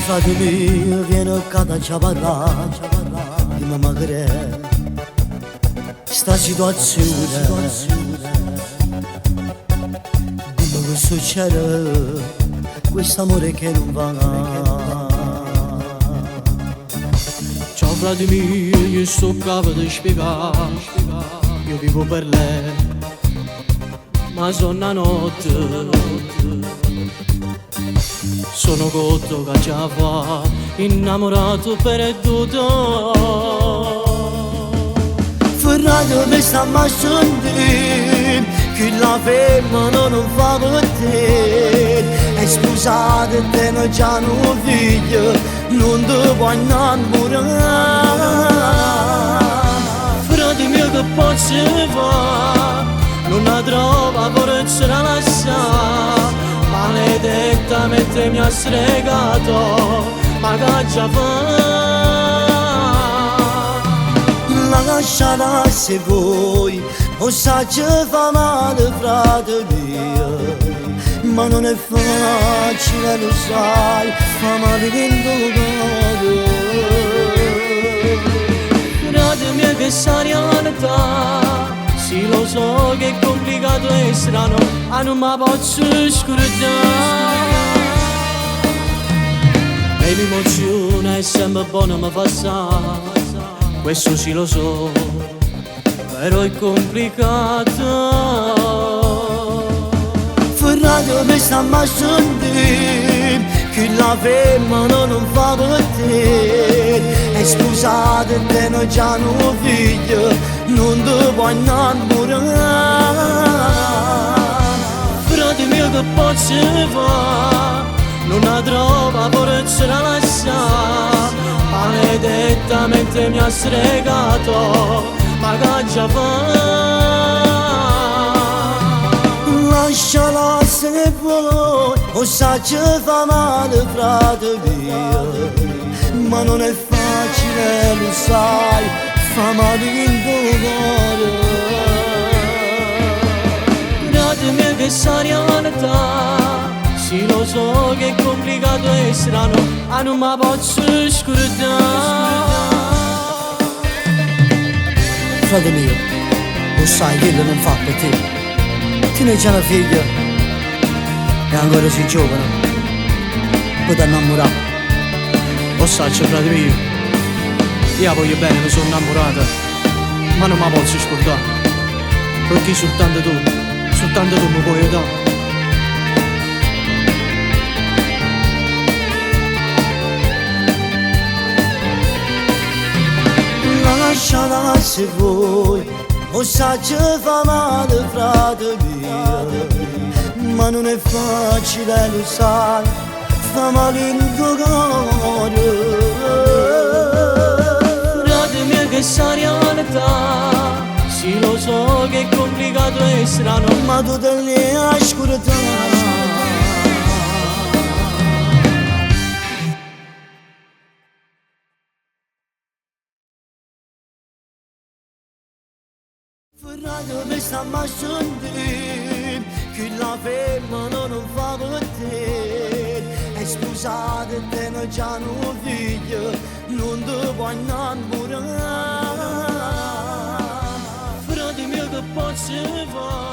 Frate mio viene cada ciabarra di mamma gre sta situazione dimmi che succede questo amore che non va. Ciao frate mio, io sto capo di spiegare, io vivo per lei, ma sono una notte. Sono cotto che ci fa, innamorato perduto. Ferrato mi sta ammazzando, che la ferma non fa per te. È sposato e te non c'ha un figlio, non ti puoi innamorare. Frate mio che posso fare, non la trova forza la lasciare. Maledettamente mi ha stregato, ma che già fa? La lasciata se vuoi, o sa che fa male frate mio, ma non è facile lo sai, fa male in cuore. Frate mio che sarianità, sì lo so che è complicato e strano, ma non mi posso scordare. E l'emozione è sempre buona, mi fa stare, questo sì lo so, però è complicato. Ferrato mi sta ammazzando, che la ferma non fa per te. È sposato e te non c'ha un figlio, non ti puoi innamorare. Frate mio che posso fare, non la trova forza la lasciare. Maledettamente mi ha stregato, ma che già fa? Lasciala se vuoi, o sa che fa male frate mio, ma non è facile lo sai, fa male in cuore. Frate mio che sarianità, sì lo so che è complicato e strano, ma non mi posso scordare. Frate mio, lo sai che non fa per te. Ti ne c'è una figlia e ancora sei giovane, poi ti innamorare. Lo sai frate mio, io la voglio bene, mi sono innamorata, ma non mi posso scordare, perché soltanto tu mi puoi aiutare. Lasciala se vuoi, o sa che fa male frate mio, ma non è facile lo sai, fa male in cuore. Frate mio che sarianità, sì lo so che è complicato e strano, ma tu te ne ascoltare. Ferrato mi sta ammazzando, che la ferma non fa per te. È sposato e te non c'ha un figlio, non ti puoi innamorare. frate mio che posso fare.